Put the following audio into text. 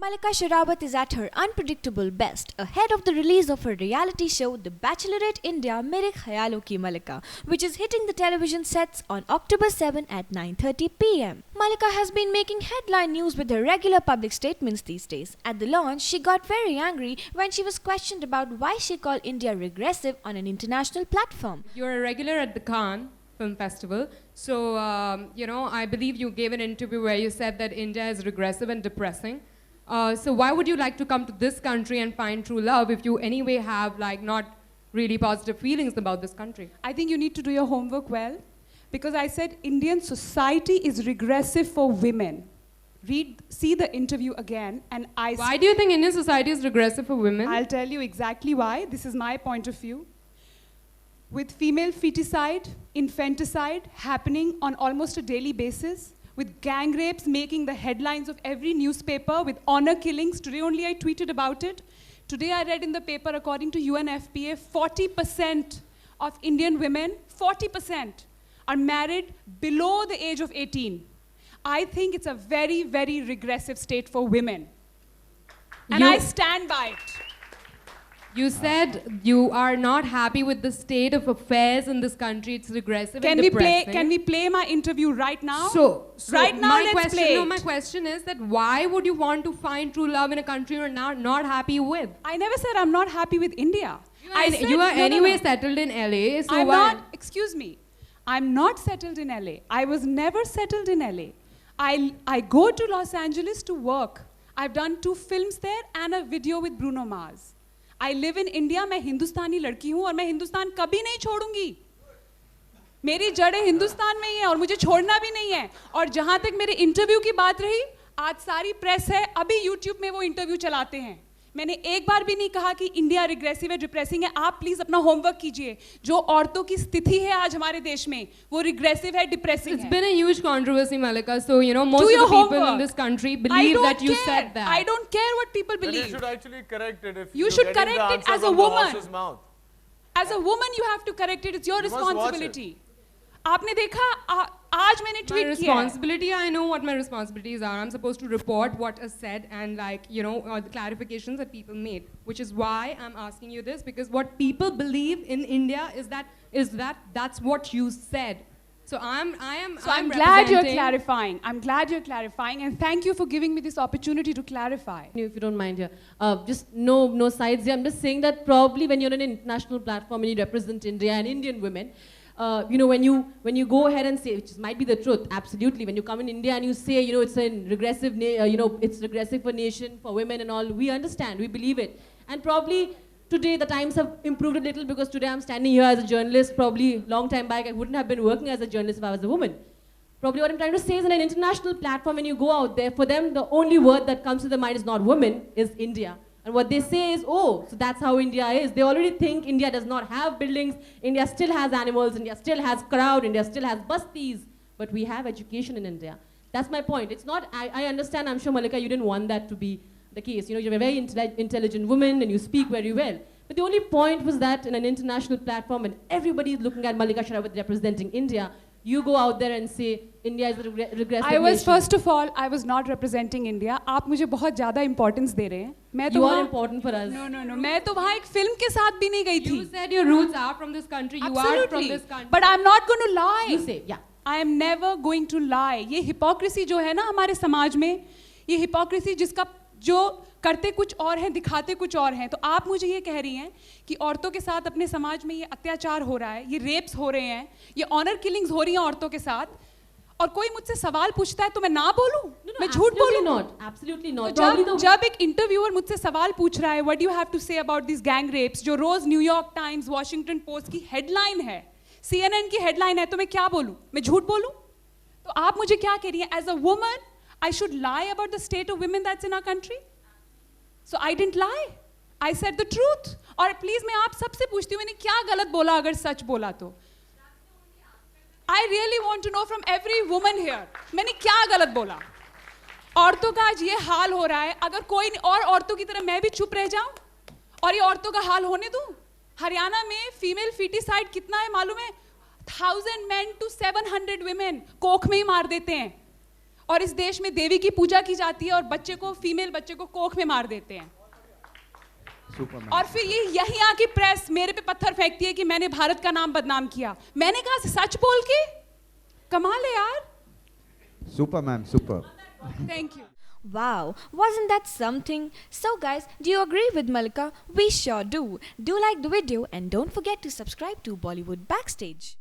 Malika Sherawat is at her unpredictable best, ahead of the release of her reality show The Bachelorette India Mere Khayalon Ki Malika, which is hitting the television sets on October 7 at 9:30 p.m. Malika has been making headline news with her regular public statements these days. At the launch, she got very angry when she was questioned about why she called India regressive on an international platform. You're a regular at the Cannes Film Festival. So, I believe you gave an interview where you said that India is regressive and depressing. So why would you like to come to this country and find true love if you anyway have not really positive feelings about this country? I think you need to do your homework well, because I said Indian society is regressive for women. See the interview again, and Why do you think Indian society is regressive for women? I'll tell you exactly why. This is my point of view. With female feticide, infanticide happening on almost a daily basis, with gang rapes making the headlines of every newspaper, with honor killings. Today only I tweeted about it. Today I read in the paper, according to UNFPA, 40% of Indian women, 40% are married below the age of 18. I think it's a very, very regressive state for women. And I stand by it. You said you are not happy with the state of affairs in this country. It's regressive and depressing. Can we play my interview right now? So right now, let's play it. My question is that why would you want to find true love in a country you're not happy with? I never said I'm not happy with India. You are anyway settled in LA. So excuse me. I'm not settled in LA. I was never settled in LA. I go to Los Angeles to work. I've done 2 films there and a video with Bruno Mars. I live in India. मैं हिंदुस्तानी लड़की हूँ और मैं हिंदुस्तान कभी नहीं छोड़ूंगी. मेरी जड़ें हिंदुस्तान में ही हैं और मुझे छोड़ना भी नहीं है. और जहाँ तक मेरे इंटरव्यू की बात रही, आज सारी प्रेस है, अभी YouTube में वो इंटरव्यू चलाते हैं. मैंने एक बार भी नहीं कहा कि इंडिया रिग्रेसिव है, डिप्रेसिंग है. आप प्लीज अपना होमवर्क कीजिए. जो औरतों की स्थिति है आज हमारे देश में, वो रिग्रेसिव है, डिप्रेसिंग है. It's been a huge controversy, Malika. So, most of the people in this country believe that you said that. I don't care what people believe. Then you should actually correct it. If you should correct it as a woman. As a woman, you have to correct it. It's your responsibility. आपने देखा आज मैंने tweet किया. Responsibility, I know what my responsibilities are. I'm supposed to report what is said and the clarifications that people made, which is why I'm asking you this, because what people believe in India is that that's what you said. So I'm glad you're clarifying. I'm glad you're clarifying, and thank you for giving me this opportunity to clarify. If you don't mind here, just no sides here. I'm just saying that probably when you're on an international platform and you represent India and Indian women, when you go ahead and say, which might be the truth, absolutely. When you come in India and you say, it's a regressive, it's regressive for nation, for women and all, we understand, we believe it. And probably today the times have improved a little, because today I'm standing here as a journalist. Probably long time back I wouldn't have been working as a journalist if I was a woman. Probably what I'm trying to say is, in an international platform, when you go out there, for them the only word that comes to their mind is not women, is India. And what they say is, so that's how India is. They already think India does not have buildings, India still has animals, India still has crowd, India still has bastis. But we have education in India. That's my point. It's not, I understand, I'm sure, Malika, you didn't want that to be the case. You're a very intelligent woman and you speak very well. But the only point was that in an international platform, and everybody is looking at Malika Sherawat representing India, you go out there and say India is a regressive nation. First of all, I was not representing India. आप मुझे बहुत ज़्यादा importance दे रहे हैं. मैं तो You are important for us. No. मैं तो वहाँ एक film के साथ भी नहीं गई थी. You said your roots are from this country. You are from this country. But I'm not going to lie. You say, yeah. I am never going to lie. ये hypocrisy जो है ना हमारे समाज में, ये hypocrisy जो करते कुछ और हैं, दिखाते कुछ और हैं. तो आप मुझे ये कह रही हैं कि औरतों के साथ अपने समाज में ये अत्याचार हो रहा है, ये रेप्स हो रहे हैं, ये ऑनर किलिंग्स हो रही हैं औरतों के साथ, और कोई मुझसे सवाल पूछता है तो मैं ना बोलूं? मैं झूठ बोलूं? Absolutely not. जब एक इंटरव्यूअर मुझसे सवाल पूछ रहा है, what do you have to say about these gang rapes, जो रोज न्यूयॉर्क टाइम्स, वॉशिंगटन पोस्ट की हेडलाइन है, CNN की हेडलाइन है, तो मैं क्या बोलूं? मैं झूठ बोलूं? तो आप मुझे क्या कह रही हैं? As a woman, I should lie about the state of women that's in our country? So I didn't lie. I said the truth. और प्लीज मैं आप सबसे पूछती हूँ, मैंने क्या गलत बोला अगर सच बोला तो? I really want to know from every woman here. मैंने क्या गलत बोला? औरतों का आज ये हाल हो रहा है, अगर कोई और औरतों की तरह मैं भी चुप रह जाऊं और ये औरतों का हाल होने दूं? हरियाणा में फीमेल फीटिसाइड कितना है मालूम है? 1000 men to 700 women कोख में ही मार देते हैं. और इस देश में देवी की पूजा की जाती है और बच्चे को, फीमेल बच्चे को कोख में मार देते हैं। Superman. और फिर ये यहीं आके प्रेस मेरे पे पत्थर फेंकती है कि मैंने भारत का नाम बदनाम किया। मैंने कहा सच बोल के, कमाल है यार। Super, ma'am. Super. Thank you. Wow, wasn't that something? So guys, do you agree with Malika? We sure do. Do like the video and don't forget to subscribe to Bollywood Backstage.